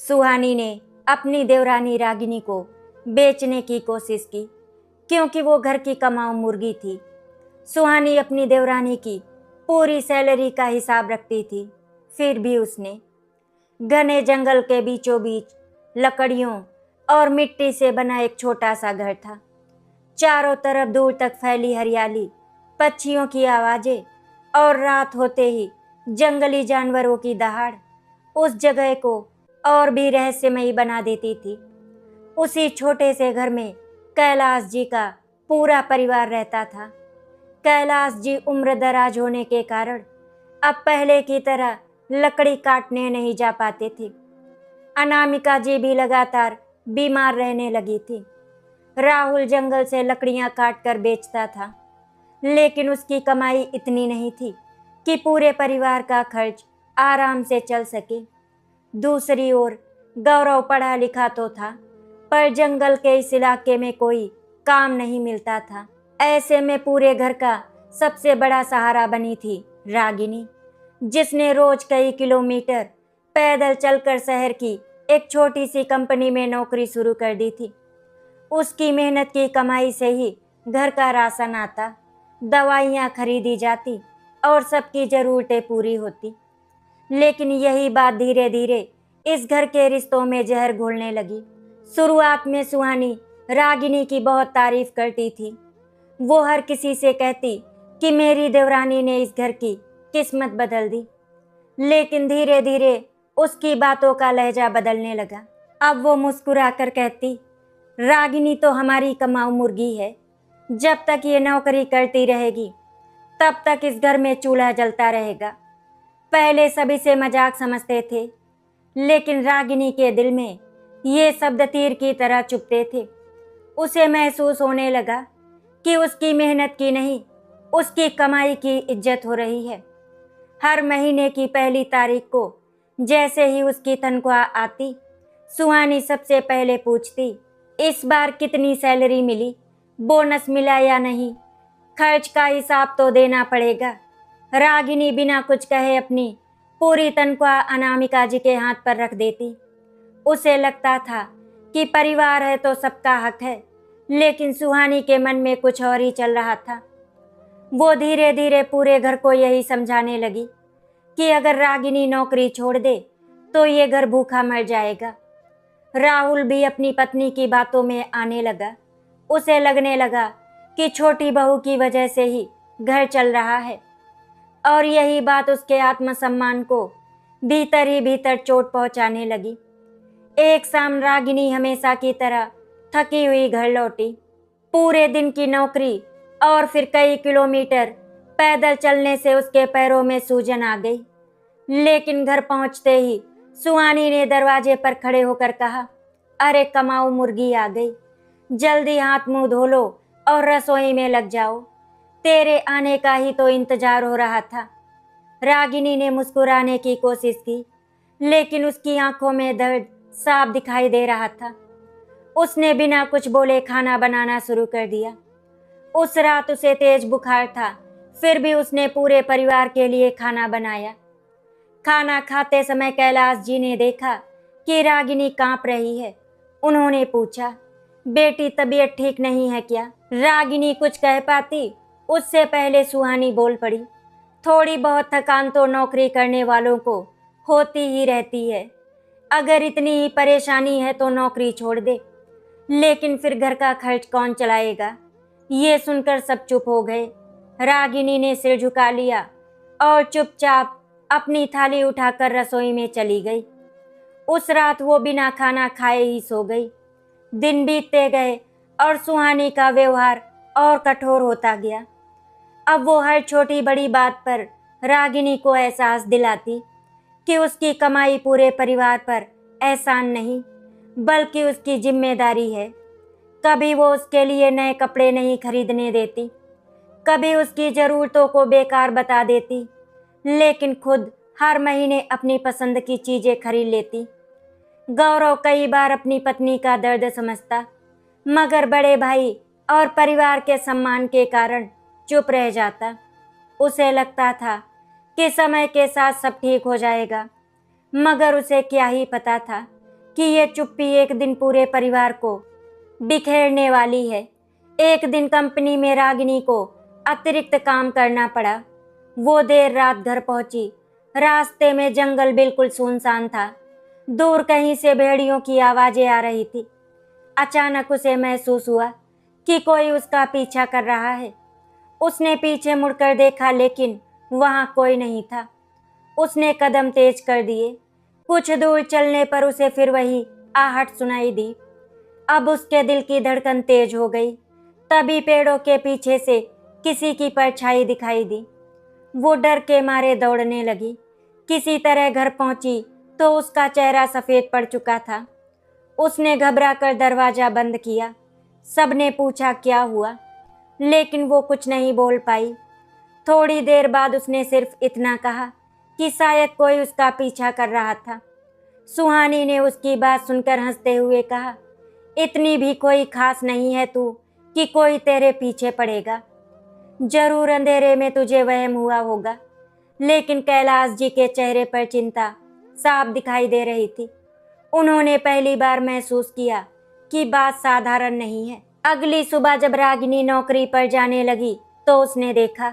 सुहानी ने अपनी देवरानी रागिनी को बेचने की कोशिश की क्योंकि वो घर की कमाऊ मुर्गी थी। सुहानी अपनी देवरानी की पूरी सैलरी का हिसाब रखती थी। फिर भी उसने घने जंगल के बीचों बीच लकड़ियों और मिट्टी से बना एक छोटा सा घर था। चारों तरफ दूर तक फैली हरियाली, पक्षियों की आवाज़ें और रात होते ही जंगली जानवरों की दहाड़ उस जगह को और भी रहस्यमयी बना देती थी। उसी छोटे से घर में कैलाश जी का पूरा परिवार रहता था। कैलाश जी उम्र दराज होने के कारण अब पहले की तरह लकड़ी काटने नहीं जा पाते थे। अनामिका जी भी लगातार बीमार रहने लगी थी। राहुल जंगल से लकड़ियां काट कर बेचता था, लेकिन उसकी कमाई इतनी नहीं थी कि पूरे परिवार का खर्च आराम से चल सके। दूसरी ओर गौरव पढ़ा लिखा तो था, पर जंगल के इस इलाके में कोई काम नहीं मिलता था। ऐसे में पूरे घर का सबसे बड़ा सहारा बनी थी रागिनी, जिसने रोज कई किलोमीटर पैदल चलकर शहर की एक छोटी सी कंपनी में नौकरी शुरू कर दी थी। उसकी मेहनत की कमाई से ही घर का राशन आता, दवाइयाँ खरीदी जाती और सबकी ज़रूरतें पूरी होती। लेकिन यही बात धीरे धीरे इस घर के रिश्तों में जहर घोलने लगी। शुरुआत में सुहानी रागिनी की बहुत तारीफ करती थी। वो हर किसी से कहती कि मेरी देवरानी ने इस घर की किस्मत बदल दी। लेकिन धीरे धीरे उसकी बातों का लहजा बदलने लगा। अब वो मुस्कुरा कर कहती, रागिनी तो हमारी कमाऊ मुर्गी है। जब तक ये नौकरी करती रहेगी तब तक इस घर में चूल्हा जलता रहेगा। पहले सभी से मजाक समझते थे, लेकिन रागिनी के दिल में ये शब्द तीर की तरह चुभते थे। उसे महसूस होने लगा कि उसकी मेहनत की नहीं, उसकी कमाई की इज्जत हो रही है। हर महीने की पहली तारीख को जैसे ही उसकी तनख्वाह आती, सुहानी सबसे पहले पूछती, इस बार कितनी सैलरी मिली, बोनस मिला या नहीं, खर्च का हिसाब तो देना पड़ेगा। रागिनी बिना कुछ कहे अपनी पूरी तनख्वाह अनामिका जी के हाथ पर रख देती। उसे लगता था कि परिवार है तो सबका हक है, लेकिन सुहानी के मन में कुछ और ही चल रहा था। वो धीरे धीरे पूरे घर को यही समझाने लगी कि अगर रागिनी नौकरी छोड़ दे तो ये घर भूखा मर जाएगा। राहुल भी अपनी पत्नी की बातों में आने लगा। उसे लगने लगा कि छोटी बहू की वजह से ही घर चल रहा है, और यही बात उसके आत्मसम्मान को भीतर ही भीतर चोट पहुंचाने लगी। एक शाम रागिनी हमेशा की तरह थकी हुई घर लौटी। पूरे दिन की नौकरी और फिर कई किलोमीटर पैदल चलने से उसके पैरों में सूजन आ गई। लेकिन घर पहुंचते ही सुहानी ने दरवाजे पर खड़े होकर कहा, अरे कमाऊ मुर्गी आ गई, जल्दी हाथ मुंह धो लो और रसोई में लग जाओ, तेरे आने का ही तो इंतजार हो रहा था। रागिनी ने मुस्कुराने की कोशिश की, लेकिन उसकी आंखों में दर्द साफ दिखाई दे रहा था। उसने बिना कुछ बोले खाना बनाना शुरू कर दिया। उस रात उसे तेज बुखार था, फिर भी उसने पूरे परिवार के लिए खाना बनाया। खाना खाते समय कैलाश जी ने देखा कि रागिनी कांप रही है। उन्होंने पूछा, बेटी तबीयत ठीक नहीं है क्या? रागिनी कुछ कह पाती उससे पहले सुहानी बोल पड़ी, थोड़ी बहुत थकान तो नौकरी करने वालों को होती ही रहती है। अगर इतनी ही परेशानी है तो नौकरी छोड़ दे, लेकिन फिर घर का खर्च कौन चलाएगा? ये सुनकर सब चुप हो गए। रागिनी ने सिर झुका लिया और चुपचाप अपनी थाली उठाकर रसोई में चली गई। उस रात वो बिना खाना खाए ही सो गई। दिन बीतते गए और सुहानी का व्यवहार और कठोर होता गया। अब वो हर छोटी बड़ी बात पर रागिनी को एहसास दिलाती कि उसकी कमाई पूरे परिवार पर एहसान नहीं, बल्कि उसकी जिम्मेदारी है। कभी वो उसके लिए नए कपड़े नहीं खरीदने देती, कभी उसकी ज़रूरतों को बेकार बता देती, लेकिन खुद हर महीने अपनी पसंद की चीज़ें खरीद लेती। गौरव कई बार अपनी पत्नी का दर्द समझता, मगर बड़े भाई और परिवार के सम्मान के कारण चुप रह जाता। उसे लगता था कि समय के साथ सब ठीक हो जाएगा, मगर उसे क्या ही पता था कि ये चुप्पी एक दिन पूरे परिवार को बिखेरने वाली है। एक दिन कंपनी में रागिनी को अतिरिक्त काम करना पड़ा। वो देर रात घर पहुंची। रास्ते में जंगल बिल्कुल सुनसान था। दूर कहीं से भेड़ियों की आवाजें आ रही थी। अचानक उसे महसूस हुआ कि कोई उसका पीछा कर रहा है। उसने पीछे मुड़कर देखा, लेकिन वहां कोई नहीं था। उसने कदम तेज कर दिए। कुछ दूर चलने पर उसे फिर वही आहट सुनाई दी। अब उसके दिल की धड़कन तेज हो गई। तभी पेड़ों के पीछे से किसी की परछाई दिखाई दी। वो डर के मारे दौड़ने लगी। किसी तरह घर पहुंची तो उसका चेहरा सफेद पड़ चुका था। उसने घबराकर दरवाजा बंद किया। सबने पूछा क्या हुआ, लेकिन वो कुछ नहीं बोल पाई। थोड़ी देर बाद उसने सिर्फ इतना कहा कि शायद कोई उसका पीछा कर रहा था। सुहानी ने उसकी बात सुनकर हंसते हुए कहा, इतनी भी कोई खास नहीं है तू कि कोई तेरे पीछे पड़ेगा। जरूर अंधेरे में तुझे वहम हुआ होगा। लेकिन कैलाश जी के चेहरे पर चिंता साफ दिखाई दे रही थी। उन्होंने पहली बार महसूस किया कि बात साधारण नहीं है। अगली सुबह जब रागिनी नौकरी पर जाने लगी तो उसने देखा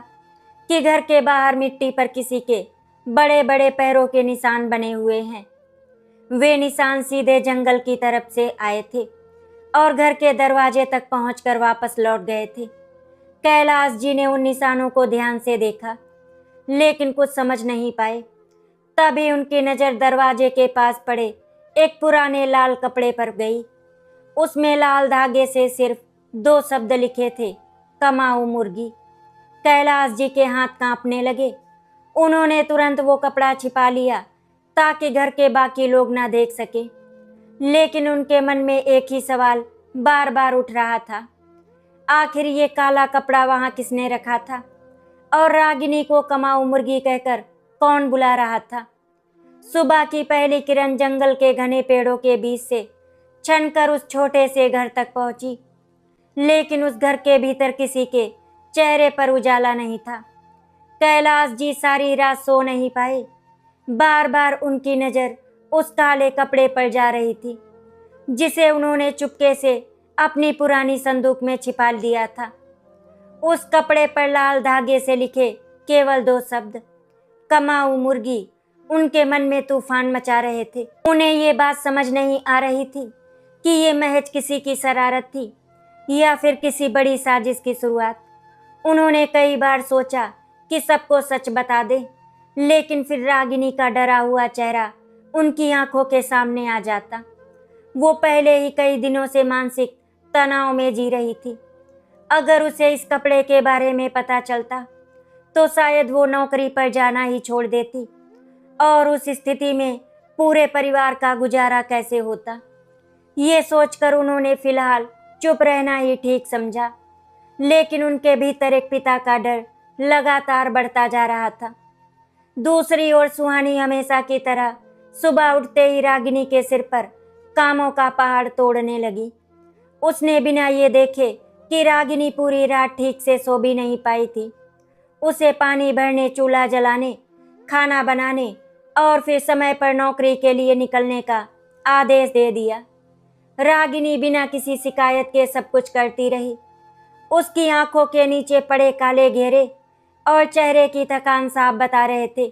कि घर के बाहर मिट्टी पर किसी के बड़े बड़े पैरों के निशान बने हुए हैं। वे निशान सीधे जंगल की तरफ से आए थे और घर के दरवाजे तक पहुंचकर वापस लौट गए थे। कैलाश जी ने उन निशानों को ध्यान से देखा, लेकिन कुछ समझ नहीं पाए। तभी उनकी नज़र दरवाजे के पास पड़े एक पुराने लाल कपड़े पर गई। उसमें लाल धागे से सिर्फ 2 शब्द लिखे थे, कमाऊ मुर्गी। कैलाश जी के हाथ कांपने लगे। उन्होंने तुरंत वो कपड़ा छिपा लिया ताकि घर के बाकी लोग ना देख सके। लेकिन उनके मन में एक ही सवाल बार बार उठ रहा था, आखिर ये काला कपड़ा वहां किसने रखा था और रागिनी को कमाऊ मुर्गी कहकर कौन बुला रहा था। सुबह की पहली किरण जंगल के घने पेड़ों के बीच से छनकर उस छोटे से घर तक पहुंची, लेकिन उस घर के भीतर किसी के चेहरे पर उजाला नहीं था। कैलाश जी सारी रात सो नहीं पाए। बार बार उनकी नज़र उस काले कपड़े पर जा रही थी जिसे उन्होंने चुपके से अपनी पुरानी संदूक में छिपा दिया था। उस कपड़े पर लाल धागे से लिखे केवल 2 शब्द, कमाऊ मुर्गी, उनके मन में तूफान मचा रहे थे। उन्हें ये बात समझ नहीं आ रही थी कि ये महज किसी की शरारत थी या फिर किसी बड़ी साजिश की शुरुआत। उन्होंने कई बार सोचा कि सबको सच बता दे, लेकिन फिर रागिनी का डरा हुआ चेहरा उनकी आंखों के सामने आ जाता। वो पहले ही कई दिनों से मानसिक तनाव में जी रही थी। अगर उसे इस कपड़े के बारे में पता चलता तो शायद वो नौकरी पर जाना ही छोड़ देती, और उस स्थिति में पूरे परिवार का गुजारा कैसे होता। ये सोचकर उन्होंने फिलहाल चुप रहना ही ठीक समझा। लेकिन उनके भीतर एक पिता का डर लगातार बढ़ता जा रहा था। दूसरी ओर सुहानी हमेशा की तरह सुबह उठते ही रागिनी के सिर पर कामों का पहाड़ तोड़ने लगी। उसने बिना ये देखे कि रागिनी पूरी रात ठीक से सो भी नहीं पाई थी, उसे पानी भरने, चूल्हा जलाने, खाना बनाने और फिर समय पर नौकरी के लिए निकलने का आदेश दे दिया। रागिनी बिना किसी शिकायत के सब कुछ करती रही। उसकी आंखों के नीचे पड़े काले घेरे और चेहरे की थकान साफ बता रहे थे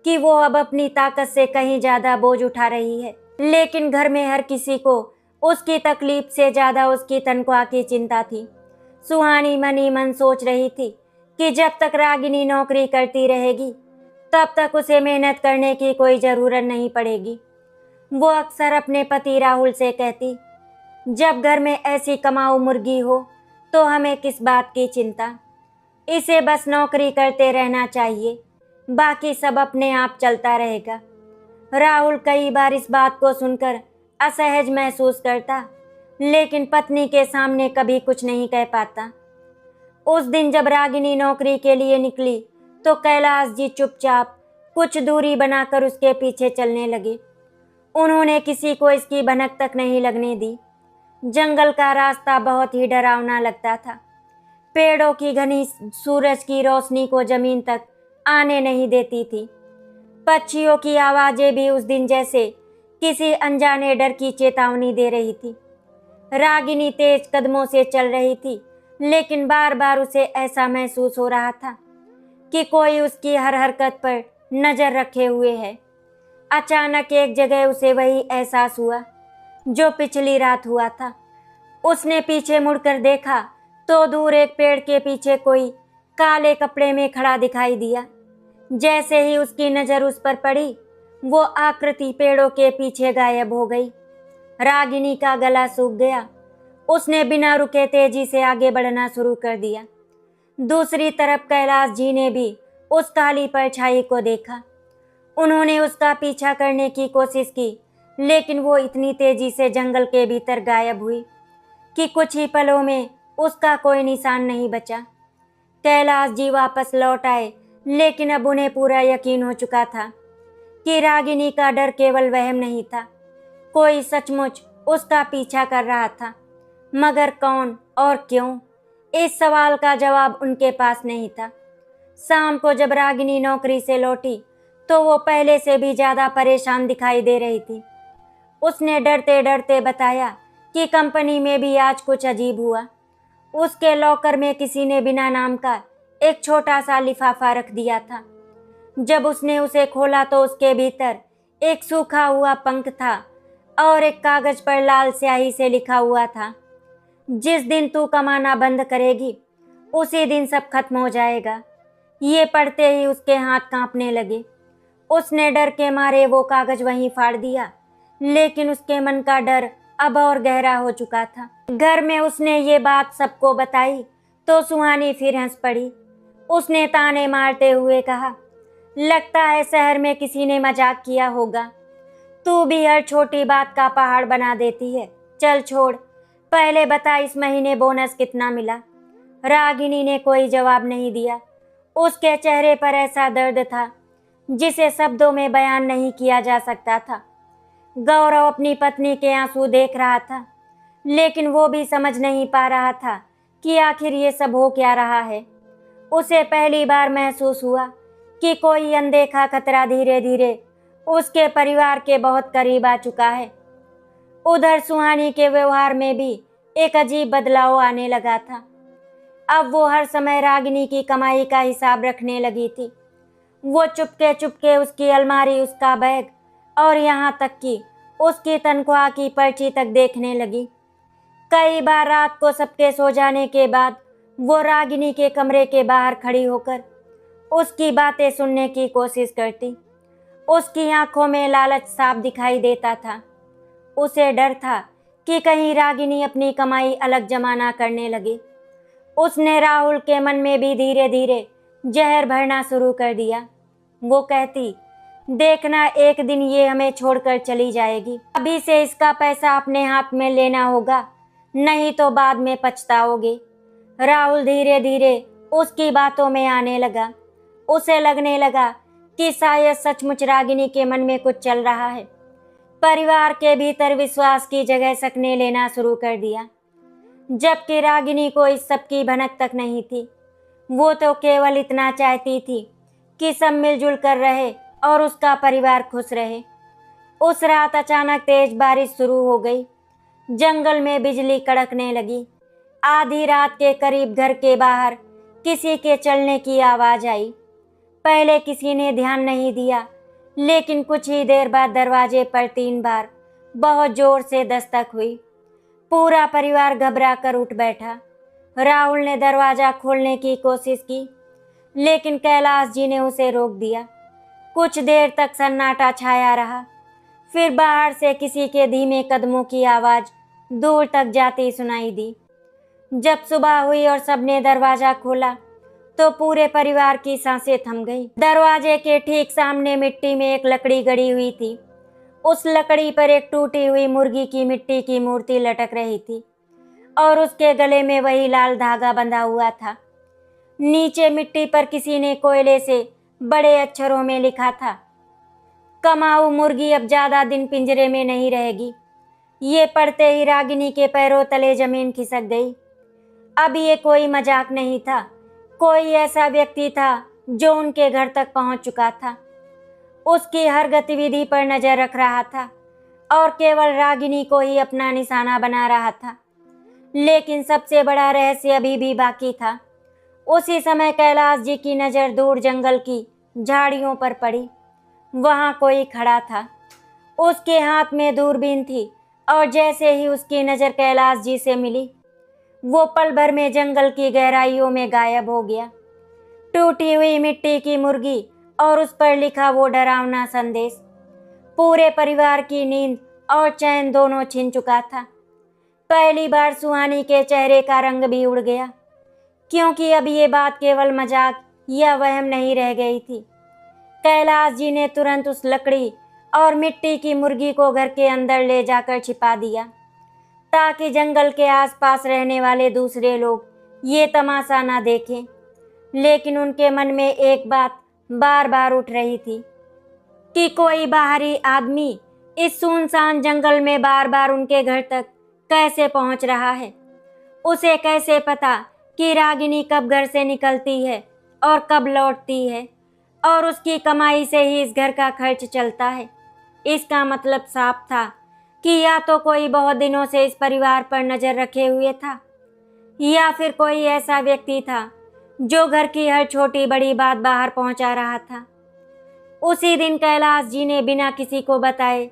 कि वो अब अपनी ताकत से कहीं ज्यादा बोझ उठा रही है। लेकिन घर में हर किसी को उसकी तकलीफ से ज्यादा उसकी तनख्वाह की चिंता थी। सुहानी मन ही मन सोच रही थी कि जब तक रागिनी नौकरी करती रहेगी तब तक उसे मेहनत करने की कोई ज़रूरत नहीं पड़ेगी। वो अक्सर अपने पति राहुल से कहती, जब घर में ऐसी कमाऊ मुर्गी हो तो हमें किस बात की चिंता, इसे बस नौकरी करते रहना चाहिए, बाकी सब अपने आप चलता रहेगा। राहुल कई बार इस बात को सुनकर असहज महसूस करता, लेकिन पत्नी के सामने कभी कुछ नहीं कह पाता। उस दिन जब रागिनी नौकरी के लिए निकली तो कैलाश जी चुपचाप कुछ दूरी बनाकर उसके पीछे चलने लगे। उन्होंने किसी को इसकी भनक तक नहीं लगने दी। जंगल का रास्ता बहुत ही डरावना लगता था। पेड़ों की घनी सूरज की रोशनी को जमीन तक आने नहीं देती थी। पक्षियों की आवाजें भी उस दिन जैसे किसी अनजाने डर की चेतावनी दे रही थी। रागिनी तेज कदमों से चल रही थी, लेकिन बार बार उसे ऐसा महसूस हो रहा था कि कोई उसकी हर हरकत पर नजर रखे हुए है। अचानक एक जगह उसे वही एहसास हुआ जो पिछली रात हुआ था। उसने पीछे मुड़कर देखा तो दूर एक पेड़ के पीछे कोई काले कपड़े में खड़ा दिखाई दिया। जैसे ही उसकी नजर उस पर पड़ी, वो आकृति पेड़ों के पीछे गायब हो गई। रागिनी का गला सूख गया। उसने बिना रुके तेजी से आगे बढ़ना शुरू कर दिया। दूसरी तरफ कैलाश जी ने भी उस काली परछाई को देखा। उन्होंने उसका पीछा करने की कोशिश की, लेकिन वो इतनी तेजी से जंगल के भीतर गायब हुई कि कुछ ही पलों में उसका कोई निशान नहीं बचा। कैलाश जी वापस लौट आए, लेकिन अब उन्हें पूरा यकीन हो चुका था कि रागिनी का डर केवल वहम नहीं था, कोई सचमुच उसका पीछा कर रहा था। मगर कौन और क्यों, इस सवाल का जवाब उनके पास नहीं था। शाम को जब रागिनी नौकरी से लौटी तो वो पहले से भी ज्यादा परेशान दिखाई दे रही थी। उसने डरते डरते बताया कि कंपनी में भी आज कुछ अजीब हुआ। उसके लॉकर में किसी ने बिना नाम का एक छोटा सा लिफाफा रख दिया था। जब उसने उसे खोला तो उसके भीतर एक सूखा हुआ पंख था और एक कागज पर लाल स्याही से लिखा हुआ था, जिस दिन तू कमाना बंद करेगी उसी दिन सब खत्म हो जाएगा। ये पढ़ते ही उसके हाथ कांपने लगे। उसने डर के मारे वो कागज वहीं फाड़ दिया, लेकिन उसके मन का डर अब और गहरा हो चुका था। घर में उसने ये बात सबको बताई तो सुहानी फिर हंस पड़ी। उसने ताने मारते हुए कहा, लगता है शहर में किसी ने मजाक किया होगा। तू भी हर छोटी बात का पहाड़ बना देती है। चल छोड़, पहले बता इस महीने बोनस कितना मिला। रागिनी ने कोई जवाब नहीं दिया। उसके चेहरे पर ऐसा दर्द था जिसे शब्दों में बयान नहीं किया जा सकता था। गौरव अपनी पत्नी के आंसू देख रहा था, लेकिन वो भी समझ नहीं पा रहा था कि आखिर ये सब हो क्या रहा है। उसे पहली बार महसूस हुआ कि कोई अनदेखा खतरा धीरे धीरे उसके परिवार के बहुत करीब आ चुका है। उधर सुहानी के व्यवहार में भी एक अजीब बदलाव आने लगा था। अब वो हर समय रागिनी की कमाई का हिसाब रखने लगी थी। वो चुपके चुपके उसकी अलमारी, उसका बैग और यहाँ तक कि उसकी तनख्वाह की पर्ची तक देखने लगी। कई बार रात को सबके सो जाने के बाद वो रागिनी के कमरे के बाहर खड़ी होकर उसकी बातें सुनने की कोशिश करती। उसकी आंखों में लालच साफ दिखाई देता था। उसे डर था कि कहीं रागिनी अपनी कमाई अलग जमा ना करने लगे। उसने राहुल के मन में भी धीरे धीरे जहर भरना शुरू कर दिया। वो कहती, देखना एक दिन ये हमें छोड़कर चली जाएगी। अभी से इसका पैसा अपने हाथ में लेना होगा, नहीं तो बाद में पछताओगे। राहुल धीरे धीरे उसकी बातों में आने लगा। उसे लगने लगा कि शायद सचमुच रागिनी के मन में कुछ चल रहा है। परिवार के भीतर विश्वास की जगह सकने लेना शुरू कर दिया, जबकि रागिनी को इस सब की भनक तक नहीं थी। वो तो केवल इतना चाहती थी कि सब मिलजुल कर रहे और उसका परिवार खुश रहे। उस रात अचानक तेज बारिश शुरू हो गई। जंगल में बिजली कड़कने लगी। आधी रात के करीब घर के बाहर किसी के चलने की आवाज आई। पहले किसी ने ध्यान नहीं दिया, लेकिन कुछ ही देर बाद दरवाजे पर 3 बार बहुत जोर से दस्तक हुई। पूरा परिवार घबरा कर उठ बैठा। राहुल ने दरवाजा खोलने की कोशिश की, लेकिन कैलाश जी ने उसे रोक दिया। कुछ देर तक सन्नाटा छाया रहा। फिर बाहर से किसी के धीमे कदमों की आवाज दूर तक जाती सुनाई दी। जब सुबह हुई और सबने दरवाजा खोला तो पूरे परिवार की सांसें थम गई। दरवाजे के ठीक सामने मिट्टी में एक लकड़ी गड़ी हुई थी। उस लकड़ी पर एक टूटी हुई मुर्गी की मिट्टी की मूर्ति लटक रही थी और उसके गले में वही लाल धागा बंधा हुआ था। नीचे मिट्टी पर किसी ने कोयले से बड़े अक्षरों में लिखा था, कमाऊ मुर्गी अब ज्यादा दिन पिंजरे में नहीं रहेगी। ये पढ़ते ही रागिनी के पैरों तले जमीन खिसक गई। अब ये कोई मजाक नहीं था, कोई ऐसा व्यक्ति था जो उनके घर तक पहुंच चुका था। उसकी हर गतिविधि पर नजर रख रहा था। और केवल रागिनी को ही अपना निशाना बना रहा था। लेकिन सबसे बड़ा रहस्य अभी भी बाकी था। उसी समय कैलाश जी की नज़र दूर जंगल की झाड़ियों पर पड़ी। वहाँ कोई खड़ा था, उसके हाथ में दूरबीन थी, और जैसे ही उसकी नज़र कैलाश जी से मिली, वो पल भर में जंगल की गहराइयों में गायब हो गया। टूटी हुई मिट्टी की मुर्गी और उस पर लिखा वो डरावना संदेश पूरे परिवार की नींद और चैन दोनों छीन चुका था। पहली बार सुहानी के चेहरे का रंग भी उड़ गया, क्योंकि अब ये बात केवल मजाक या वहम नहीं रह गई थी। कैलाश जी ने तुरंत उस लकड़ी और मिट्टी की मुर्गी को घर के अंदर ले जाकर छिपा दिया, ताकि जंगल के आसपास रहने वाले दूसरे लोग ये तमाशा ना देखें। लेकिन उनके मन में एक बात बार बार उठ रही थी कि कोई बाहरी आदमी इस सुनसान जंगल में बार बार उनके घर तक कैसे पहुंच रहा है। उसे कैसे पता कि रागिनी कब घर से निकलती है और कब लौटती है, और उसकी कमाई से ही इस घर का खर्च चलता है। इसका मतलब साफ था कि या तो कोई बहुत दिनों से इस परिवार पर नजर रखे हुए था, या फिर कोई ऐसा व्यक्ति था जो घर की हर छोटी बड़ी बात बाहर पहुंचा रहा था। उसी दिन कैलाश जी ने बिना किसी को बताए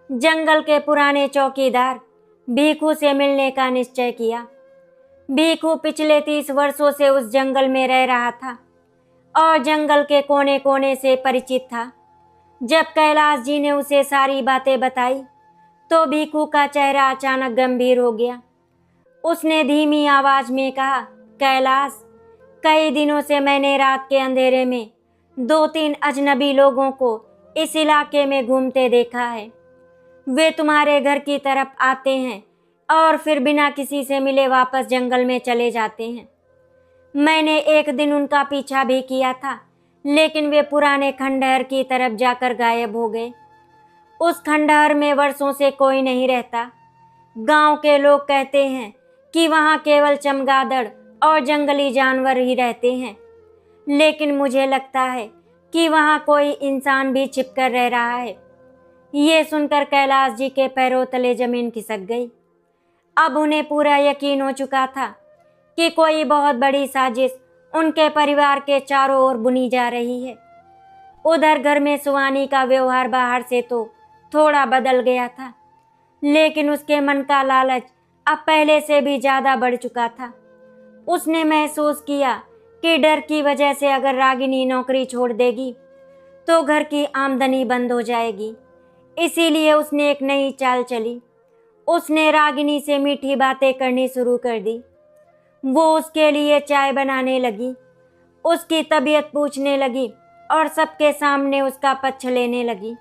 जंगल के पुराने चौकीदार भीखू से मिलने का निश्चय किया। भीखू पिछले 30 वर्षों से उस जंगल में रह रहा था और जंगल के कोने कोने से परिचित था। जब कैलाश जी ने उसे सारी बातें बताई तो भीखू का चेहरा अचानक गंभीर हो गया। उसने धीमी आवाज में कहा, कैलाश, कई दिनों से मैंने रात के अंधेरे में 2-3 अजनबी लोगों को इस इलाके में घूमते देखा है। वे तुम्हारे घर की तरफ आते हैं और फिर बिना किसी से मिले वापस जंगल में चले जाते हैं। मैंने एक दिन उनका पीछा भी किया था, लेकिन वे पुराने खंडहर की तरफ जाकर गायब हो गए। उस खंडहर में वर्षों से कोई नहीं रहता। गांव के लोग कहते हैं कि वहां केवल चमगादड़ और जंगली जानवर ही रहते हैं, लेकिन मुझे लगता है कि वहां कोई इंसान भी छिपकर रह रहा है। ये सुनकर कैलाश जी के पैरों तले जमीन खिसक गई। अब उन्हें पूरा यकीन हो चुका था कि कोई बहुत बड़ी साजिश उनके परिवार के चारों ओर बुनी जा रही है। उधर घर में सुहानी का व्यवहार बाहर से तो थोड़ा बदल गया था, लेकिन उसके मन का लालच अब पहले से भी ज़्यादा बढ़ चुका था। उसने महसूस किया कि डर की वजह से अगर रागिनी नौकरी छोड़ देगी तो घर की आमदनी बंद हो जाएगी। इसीलिए उसने एक नई चाल चली। उसने रागिनी से मीठी बातें करनी शुरू कर दी। वो उसके लिए चाय बनाने लगी, उसकी तबीयत पूछने लगी और सबके सामने उसका पक्ष लेने लगी।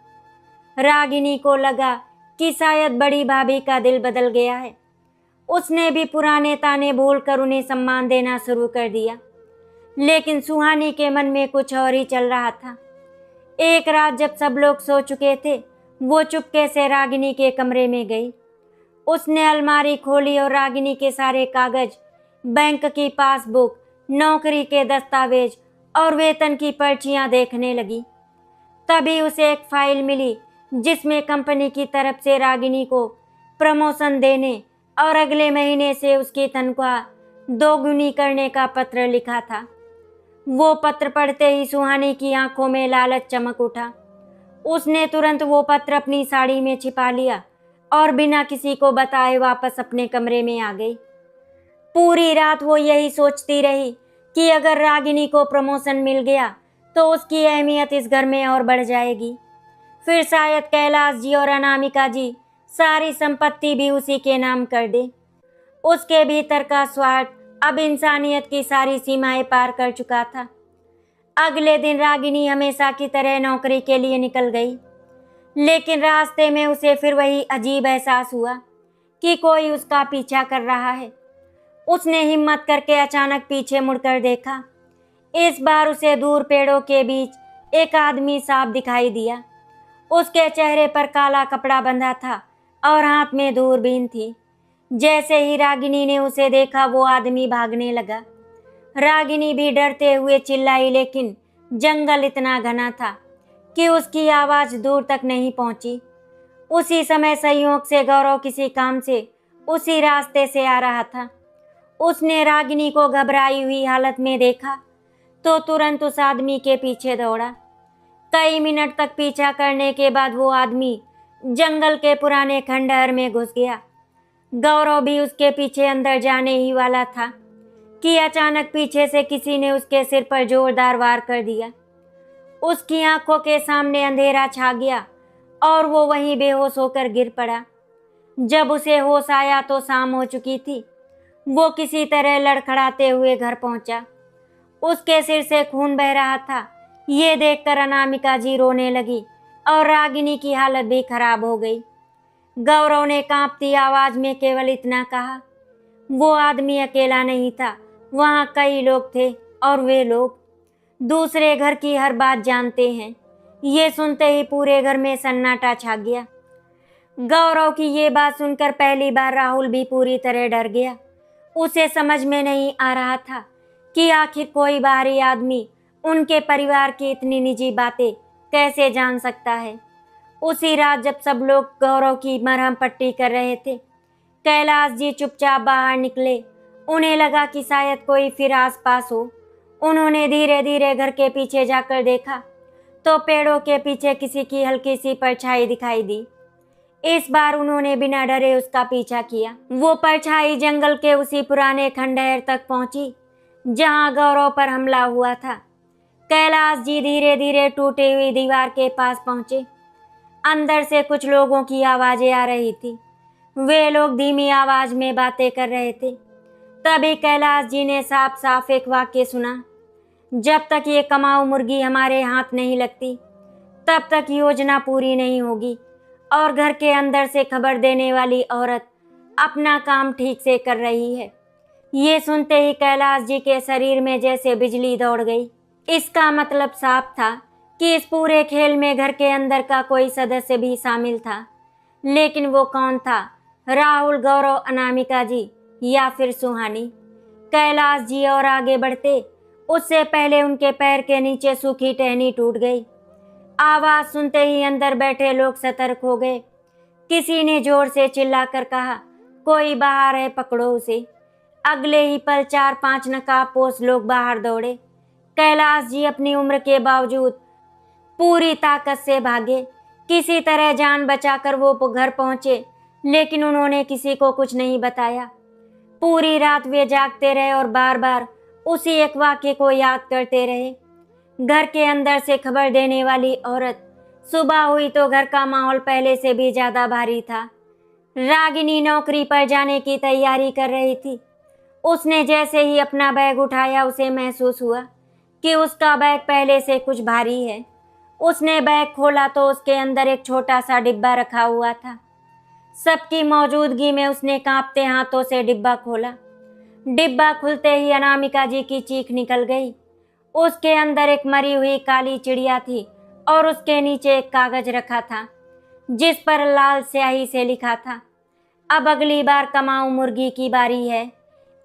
रागिनी को लगा कि शायद बड़ी भाभी का दिल बदल गया है। उसने भी पुराने ताने भूलकर उन्हें सम्मान देना शुरू कर दिया। लेकिन सुहानी के मन में कुछ और ही चल रहा था। एक रात जब सब लोग सो चुके थे, वो चुपके से रागिनी के कमरे में गई। उसने अलमारी खोली और रागिनी के सारे कागज, बैंक की पासबुक, नौकरी के दस्तावेज और वेतन की पर्चियां देखने लगी। तभी उसे एक फाइल मिली जिसमें कंपनी की तरफ से रागिनी को प्रमोशन देने और अगले महीने से उसकी तनख्वाह 2 गुनी करने का पत्र लिखा था। वो पत्र पढ़ते ही सुहानी की आंखों में लालच चमक उठा। उसने तुरंत वो पत्र अपनी साड़ी में छिपा लिया और बिना किसी को बताए वापस अपने कमरे में आ गई। पूरी रात वो यही सोचती रही कि अगर रागिनी को प्रमोशन मिल गया तो उसकी अहमियत इस घर में और बढ़ जाएगी। फिर शायद कैलाश जी और अनामिका जी सारी संपत्ति भी उसी के नाम कर दे। उसके भीतर का स्वार्थ अब इंसानियत की सारी सीमाएं पार कर चुका था। अगले दिन रागिनी हमेशा की तरह नौकरी के लिए निकल गई, लेकिन रास्ते में उसे फिर वही अजीब एहसास हुआ कि कोई उसका पीछा कर रहा है। उसने हिम्मत करके अचानक पीछे मुड़कर देखा। इस बार उसे दूर पेड़ों के बीच एक आदमी साफ दिखाई दिया। उसके चेहरे पर काला कपड़ा बंधा था और हाथ में दूरबीन थी। जैसे ही रागिनी ने उसे देखा, वो आदमी भागने लगा। रागिनी भी डरते हुए चिल्लाई, लेकिन जंगल इतना घना था कि उसकी आवाज़ दूर तक नहीं पहुंची। उसी समय संयोग से गौरव किसी काम से उसी रास्ते से आ रहा था। उसने रागिनी को घबराई हुई हालत में देखा तो तुरंत उस आदमी के पीछे दौड़ा। कई मिनट तक पीछा करने के बाद वो आदमी जंगल के पुराने खंडहर में घुस गया। गौरव भी उसके पीछे अंदर जाने ही वाला था कि अचानक पीछे से किसी ने उसके सिर पर जोरदार वार कर दिया। उसकी आंखों के सामने अंधेरा छा गया और वो वहीं बेहोश होकर गिर पड़ा। जब उसे होश आया तो शाम हो चुकी थी। वो किसी तरह लड़खड़ाते हुए घर पहुंचा। उसके सिर से खून बह रहा था। ये देखकर अनामिका जी रोने लगी और रागिनी की हालत भी खराब हो गई। गौरव ने कांपती आवाज में केवल इतना कहा, वो आदमी अकेला नहीं था, वहां कई लोग थे और वे लोग दूसरे घर की हर बात जानते हैं। ये सुनते ही पूरे घर में सन्नाटा छा गया। गौरव की ये बात सुनकर पहली बार राहुल भी पूरी तरह डर गया। उसे समझ में नहीं आ रहा था कि आखिर कोई बाहरी आदमी उनके परिवार की इतनी निजी बातें कैसे जान सकता है। उसी रात जब सब लोग गौरव की मरहम पट्टी कर रहे थे, कैलाश जी चुपचाप बाहर निकले। उन्हें लगा कि शायद कोई फिर आसपास हो। उन्होंने धीरे धीरे घर के पीछे जाकर देखा तो पेड़ों के पीछे किसी की हल्की सी परछाई दिखाई दी। इस बार उन्होंने बिना डरे उसका पीछा किया। वो परछाई जंगल के उसी पुराने खंडहर तक पहुंची जहां गौरव पर हमला हुआ था। कैलाश जी धीरे धीरे टूटी हुई दीवार के पास पहुंचे। अंदर से कुछ लोगों की आवाजें आ रही थी। वे लोग धीमी आवाज में बातें कर रहे थे। तभी कैलाश जी ने साफ साफ एक वाक्य सुना, जब तक ये कमाऊ मुर्गी हमारे हाथ नहीं लगती तब तक योजना पूरी नहीं होगी और घर के अंदर से खबर देने वाली औरत अपना काम ठीक से कर रही है। ये सुनते ही कैलाश जी के शरीर में जैसे बिजली दौड़ गई। इसका मतलब साफ था कि इस पूरे खेल में घर के अंदर का कोई सदस्य भी शामिल था। लेकिन वो कौन था? राहुल, गौरव, अनामिका जी या फिर सुहानी? कैलाश जी और आगे बढ़ते उससे पहले उनके पैर के नीचे सूखी टहनी टूट गई। आवाज सुनते ही अंदर बैठे लोग सतर्क हो गए। किसी ने जोर से चिल्लाकर कहा, कोई बाहर है, पकड़ो उसे। अगले ही पल 4-5 नकाबपोश लोग बाहर दौड़े। कैलाश जी अपनी उम्र के बावजूद पूरी ताकत से भागे। किसी तरह जान बचाकर वो घर पहुंचे, लेकिन उन्होंने किसी को कुछ नहीं बताया। पूरी रात वे जागते रहे और बार बार उसी एक वाक्य को याद करते रहे। घर के अंदर से खबर देने वाली औरत। सुबह हुई तो घर का माहौल पहले से भी ज्यादा भारी था। रागिनी नौकरी पर जाने की तैयारी कर रही थी। उसने जैसे ही अपना बैग उठाया उसे महसूस हुआ कि उसका बैग पहले से कुछ भारी है। उसने बैग खोला तो उसके अंदर एक छोटा सा डिब्बा रखा हुआ था। सबकी मौजूदगी में उसने कांपते हाथों से डिब्बा खोला। डिब्बा खुलते ही अनामिका जी की चीख निकल गई। उसके अंदर एक मरी हुई काली चिड़िया थी और उसके नीचे एक कागज रखा था जिस पर लाल स्याही से लिखा था, अब अगली बार कमाऊ मुर्गी की बारी है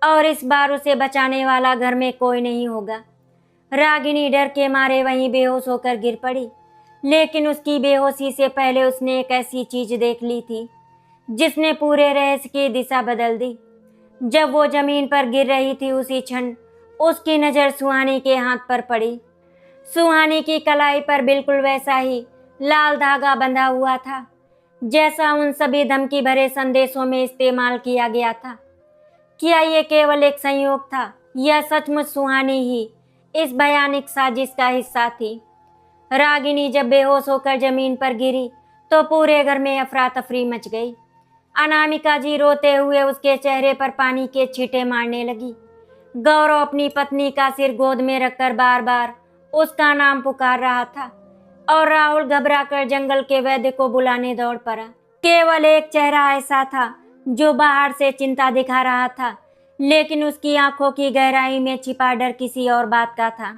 और इस बार उसे बचाने वाला घर में कोई नहीं होगा। रागिनी डर के मारे वहीं बेहोश होकर गिर पड़ी। लेकिन उसकी बेहोशी से पहले उसने एक ऐसी चीज देख ली थी जिसने पूरे रहस्य की दिशा बदल दी। जब वो जमीन पर गिर रही थी उसी क्षण उसकी नजर सुहानी के हाथ पर पड़ी। सुहानी की कलाई पर बिल्कुल वैसा ही लाल धागा बंधा हुआ था जैसा उन सभी धमकी भरे संदेशों में इस्तेमाल किया गया था। क्या ये केवल एक संयोग था या सचमुच सुहानी ही इस भयानक साजिश का हिस्सा थी? रागिनी जब बेहोश होकर जमीन पर गिरी तो पूरे घर में अफरा तफरी मच गई। अनामिका जी रोते हुए उसके चेहरे पर पानी के छींटे मारने लगी। गौरव अपनी पत्नी का सिर गोद में रखकर बार बार उसका नाम पुकार रहा था और राहुल घबराकर जंगल के वैद्य को बुलाने दौड़ पड़ा। केवल एक चेहरा ऐसा था जो बाहर से चिंता दिखा रहा था, लेकिन उसकी आंखों की गहराई में छिपा डर किसी और बात का था।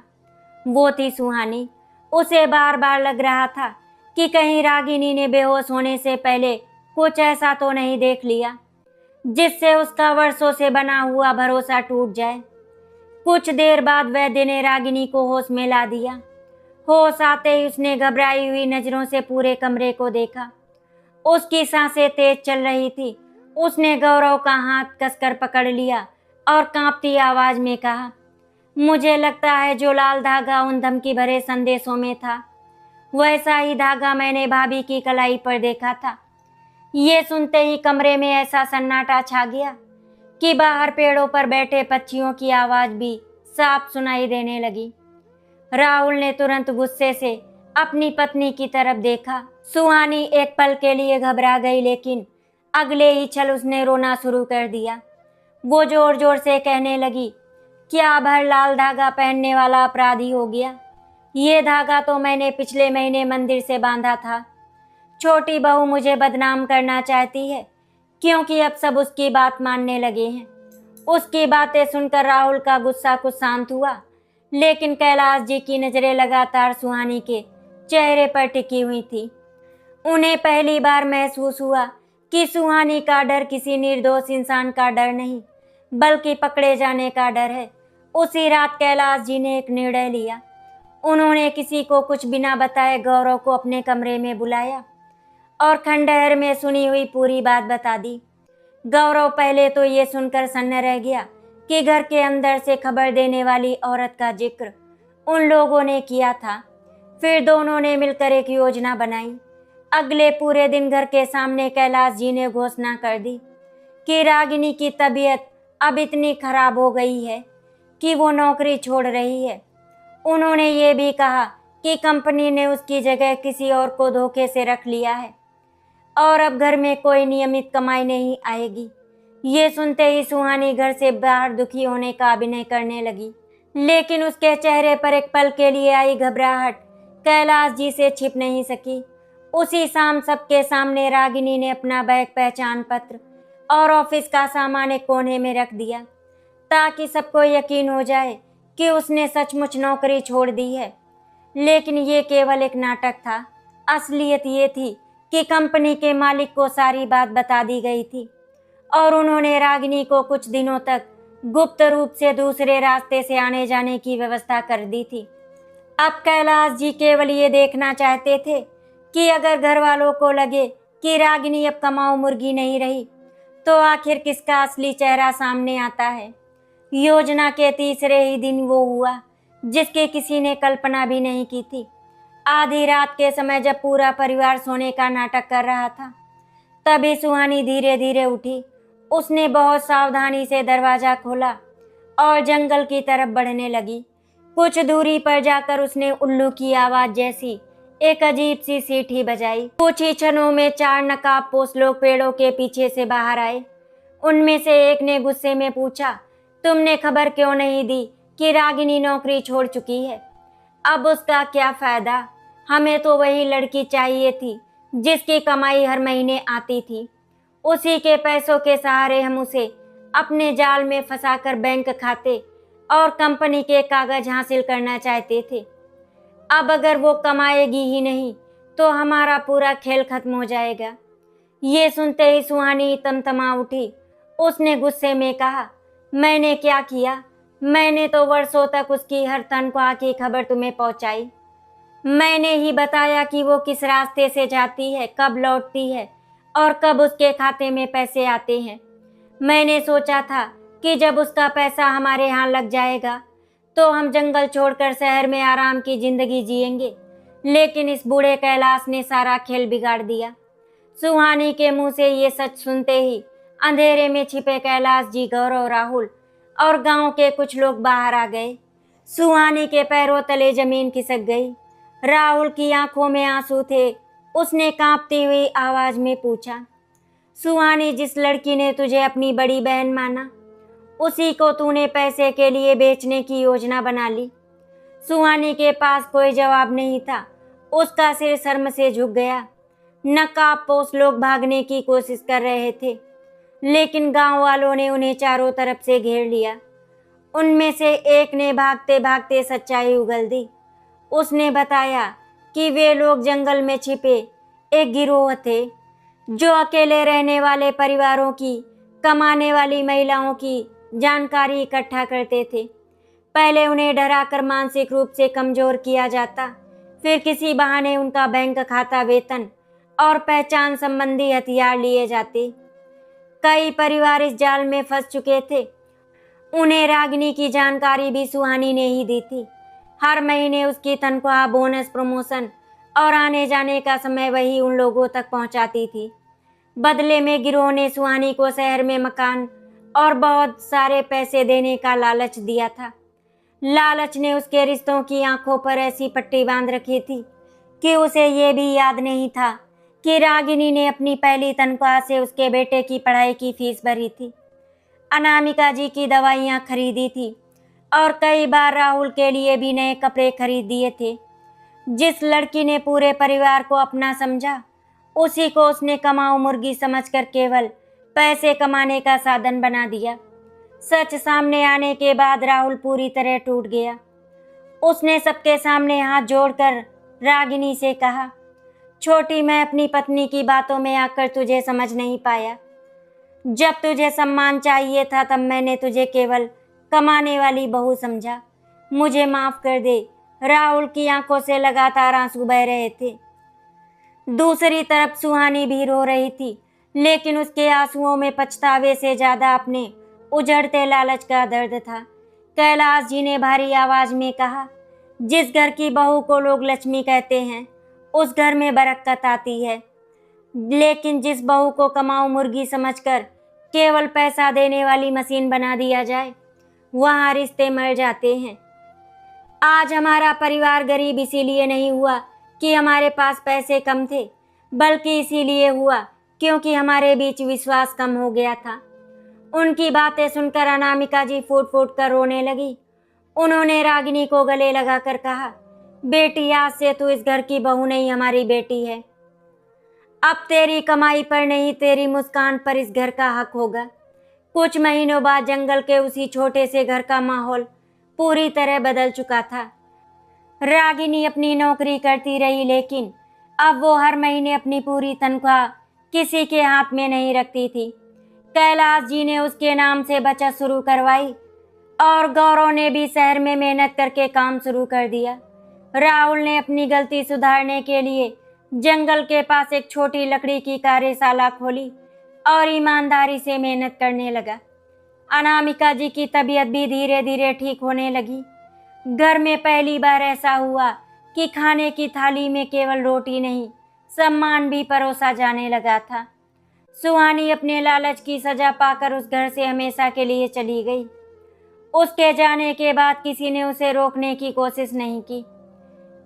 वो थी सुहानी। उसे बार बार लग रहा था कि कहीं रागिनी ने बेहोश होने से पहले कुछ ऐसा तो नहीं देख लिया जिससे उसका वर्षों से बना हुआ भरोसा टूट जाए। कुछ देर बाद वैद्य ने रागिनी को होश में ला दिया। होश आते ही उसने घबराई हुई नजरों से पूरे कमरे को देखा। उसकी सांसें तेज चल रही थी। उसने गौरव का हाथ कसकर पकड़ लिया और कांपती आवाज में कहा, मुझे लगता है जो लाल धागा उन धमकी भरे संदेशों में था, वैसा ही धागा मैंने भाभी की कलाई पर देखा था। ये सुनते ही कमरे में ऐसा सन्नाटा छा गया कि बाहर पेड़ों पर बैठे पक्षियों की आवाज भी साफ सुनाई देने लगी। राहुल ने तुरंत गुस्से से अपनी पत्नी की तरफ देखा। सुहानी एक पल के लिए घबरा गई, लेकिन अगले ही क्षण उसने रोना शुरू कर दिया। वो जोर जोर से कहने लगी, क्या भर लाल धागा पहनने वाला अपराधी हो गया? ये धागा तो मैंने पिछले महीने मंदिर से बांधा था। छोटी बहू मुझे बदनाम करना चाहती है क्योंकि अब सब उसकी बात मानने लगे हैं। उसकी बातें सुनकर राहुल का गुस्सा कुछ शांत हुआ, लेकिन कैलाश जी की नजरें लगातार सुहानी के चेहरे पर टिकी हुई थी। उन्हें पहली बार महसूस हुआ कि सुहानी का डर किसी निर्दोष इंसान का डर नहीं, बल्कि पकड़े जाने का डर है। उसी रात कैलाश जी ने एक निर्णय लिया। उन्होंने किसी को कुछ बिना बताए गौरव को अपने कमरे में बुलाया और खंडहर में सुनी हुई पूरी बात बता दी। गौरव पहले तो ये सुनकर सन्न रह गया कि घर के अंदर से खबर देने वाली औरत का जिक्र उन लोगों ने किया था। फिर दोनों ने मिलकर एक योजना बनाई। अगले पूरे दिन घर के सामने कैलाश जी ने घोषणा कर दी कि रागिनी की तबीयत अब इतनी खराब हो गई है कि वो नौकरी छोड़ रही है। उन्होंने ये भी कहा कि कंपनी ने उसकी जगह किसी और को धोखे से रख लिया है और अब घर में कोई नियमित कमाई नहीं आएगी। ये सुनते ही सुहानी घर से बाहर दुखी होने का अभिनय करने लगी, लेकिन उसके चेहरे पर एक पल के लिए आई घबराहट कैलाश जी से छिप नहीं सकी। उसी शाम सबके सामने रागिनी ने अपना बैग, पहचान पत्र और ऑफिस का सामान एक कोने में रख दिया ताकि सबको यकीन हो जाए कि उसने सचमुच नौकरी छोड़ दी है। लेकिन ये केवल एक नाटक था। असलियत ये थी कि कंपनी के मालिक को सारी बात बता दी गई थी और उन्होंने रागिनी को कुछ दिनों तक गुप्त रूप से दूसरे रास्ते से आने जाने की व्यवस्था कर दी थी। अब कैलाश जी केवल ये देखना चाहते थे कि अगर घर वालों को लगे कि रागिनी अब कमाऊ मुर्गी नहीं रही, तो आखिर किसका असली चेहरा सामने आता है। योजना के तीसरे ही दिन वो हुआ जिसकी किसी ने कल्पना भी नहीं की थी। आधी रात के समय जब पूरा परिवार सोने का नाटक कर रहा था, तभी सुहानी धीरे धीरे उठी। उसने बहुत सावधानी से दरवाजा खोला और जंगल की तरफ बढ़ने लगी। कुछ दूरी पर जाकर उसने उल्लू की आवाज जैसी एक अजीब सी सीटी बजाई। कुछ ही क्षणों में 4 नकाबपोश लोग पेड़ों के पीछे से बाहर आए। उनमें से एक ने गुस्से में पूछा, तुमने खबर क्यों नहीं दी कि रागिनी नौकरी छोड़ चुकी है? अब उसका क्या फायदा? हमें तो वही लड़की चाहिए थी जिसकी कमाई हर महीने आती थी। उसी के पैसों के सहारे हम उसे अपने जाल में फंसाकर बैंक खाते और कंपनी के कागज हासिल करना चाहते थे। अब अगर वो कमाएगी ही नहीं तो हमारा पूरा खेल खत्म हो जाएगा। ये सुनते ही सुहानी तमतमा उठी। उसने गुस्से में कहा, मैंने क्या किया? मैंने तो वर्षों तक उसकी हर तनख्वाह की खबर तुम्हें पहुंचाई। मैंने ही बताया कि वो किस रास्ते से जाती है, कब लौटती है और कब उसके खाते में पैसे आते हैं। मैंने सोचा था कि जब उसका पैसा हमारे यहाँ लग जाएगा तो हम जंगल छोड़कर शहर में आराम की जिंदगी जिएंगे, लेकिन इस बूढ़े कैलाश ने सारा खेल बिगाड़ दिया। सुहानी के मुंह से ये सच सुनते ही अंधेरे में छिपे कैलाश जी, गौरव, राहुल और गांव के कुछ लोग बाहर आ गए। सुहानी के पैरों तले जमीन खिसक गई। राहुल की आंखों में आंसू थे। उसने कांपती हुई आवाज में पूछा, सुहानी, जिस लड़की ने तुझे अपनी बड़ी बहन माना, उसी को तूने पैसे के लिए बेचने की योजना बना ली। सुहानी के पास कोई जवाब नहीं था। उसका सिर शर्म से झुक गया। नकाबपोश लोग भागने की कोशिश कर रहे थे, लेकिन गांव वालों ने उन्हें चारों तरफ से घेर लिया। उनमें से एक ने भागते भागते सच्चाई उगल दी। उसने बताया कि वे लोग जंगल में छिपे एक गिरोह थे जो अकेले रहने वाले परिवारों की, कमाने वाली महिलाओं की जानकारी इकट्ठा करते थे। पहले उन्हें डराकर मानसिक रूप से कमजोर किया जाता, फिर किसी बहाने उनका बैंक खाता, वेतन और पहचान संबंधी हथियार लिए जाते। कई परिवार इस जाल में फंस चुके थे। उन्हें रागिनी की जानकारी भी सुहानी ने ही दी थी। हर महीने उसकी तनख्वाह, बोनस, प्रमोशन और आने जाने का समय वही उन लोगों तक पहुंचाती थी। बदले में गिरोह ने सुहानी को शहर में मकान और बहुत सारे पैसे देने का लालच दिया था। लालच ने उसके रिश्तों की आंखों पर ऐसी पट्टी बांध रखी थी कि उसे ये भी याद नहीं था कि रागिनी ने अपनी पहली तनख्वाह से उसके बेटे की पढ़ाई की फीस भरी थी, अनामिका जी की दवाइयाँ खरीदी थी और कई बार राहुल के लिए भी नए कपड़े खरीद दिए थे। जिस लड़की ने पूरे परिवार को अपना समझा, उसी को उसने कमाऊ मुर्गी समझकर केवल पैसे कमाने का साधन बना दिया। सच सामने आने के बाद राहुल पूरी तरह टूट गया। उसने सबके सामने हाथ जोड़कर रागिनी से कहा, छोटी, मैं अपनी पत्नी की बातों में आकर तुझे समझ नहीं पाया। जब तुझे सम्मान चाहिए था तब मैंने तुझे केवल कमाने वाली बहू समझा। मुझे माफ कर दे। राहुल की आंखों से लगातार आंसू बह रहे थे। दूसरी तरफ सुहानी भी रो रही थी, लेकिन उसके आंसुओं में पछतावे से ज्यादा अपने उजड़ते लालच का दर्द था। कैलाश जी ने भारी आवाज में कहा, जिस घर की बहू को लोग लक्ष्मी कहते हैं, उस घर में बरकत आती है, लेकिन जिस बहू को कमाऊ मुर्गी समझकर केवल पैसा देने वाली मशीन बना दिया जाए, वहाँ रिश्ते मर जाते हैं। आज हमारा परिवार गरीब इसीलिए नहीं हुआ कि हमारे पास पैसे कम थे, बल्कि इसीलिए हुआ क्योंकि हमारे बीच विश्वास कम हो गया था। उनकी बातें सुनकर अनामिका जी फूट फूट कर रोने लगी। उन्होंने रागिनी को गले लगाकर कहा, बेटी, आज से तू इस घर की बहू नहीं, हमारी बेटी है। अब तेरी कमाई पर नहीं, तेरी मुस्कान पर इस घर का हक होगा। कुछ महीनों बाद जंगल के उसी छोटे से घर का माहौल पूरी तरह बदल चुका था। रागिनी अपनी नौकरी करती रही, लेकिन अब वो हर महीने अपनी पूरी तनख्वाह किसी के हाथ में नहीं रखती थी। कैलाश जी ने उसके नाम से बचत शुरू करवाई और गौरव ने भी शहर में मेहनत करके काम शुरू कर दिया। राहुल ने अपनी गलती सुधारने के लिए जंगल के पास एक छोटी लकड़ी की कार्यशाला खोली और ईमानदारी से मेहनत करने लगा। अनामिका जी की तबीयत भी धीरे धीरे ठीक होने लगी। घर में पहली बार ऐसा हुआ कि खाने की थाली में केवल रोटी नहीं, सम्मान भी परोसा जाने लगा था। सुहानी अपने लालच की सजा पाकर उस घर से हमेशा के लिए चली गई। उसके जाने के बाद किसी ने उसे रोकने की कोशिश नहीं की,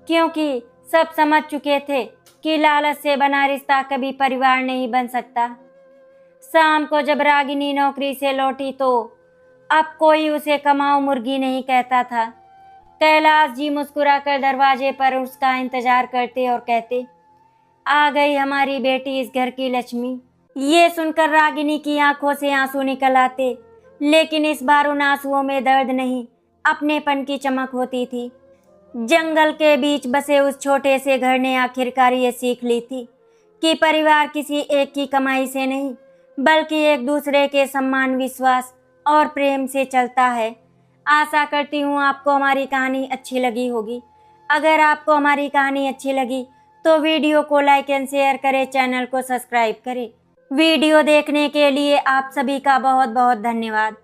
क्योंकि सब समझ चुके थे कि लालच से बना रिश्ता कभी परिवार नहीं बन सकता। शाम को जब रागिनी नौकरी से लौटी तो अब कोई उसे कमाऊ मुर्गी नहीं कहता था। कैलाश जी मुस्कुराकर दरवाजे पर उसका इंतजार करते और कहते, आ गई हमारी बेटी, इस घर की लक्ष्मी। ये सुनकर रागिनी की आंखों से आंसू निकल आते, लेकिन इस बार उन आंसुओं में दर्द नहीं, अपनेपन की चमक होती थी। जंगल के बीच बसे उस छोटे से घर ने आखिरकार ये सीख ली थी कि परिवार किसी एक की कमाई से नहीं, बल्कि एक दूसरे के सम्मान, विश्वास और प्रेम से चलता है। आशा करती हूँ आपको हमारी कहानी अच्छी लगी होगी। अगर आपको हमारी कहानी अच्छी लगी तो वीडियो को लाइक एंड शेयर करें, चैनल को सब्सक्राइब करें। वीडियो देखने के लिए आप सभी का बहुत बहुत धन्यवाद।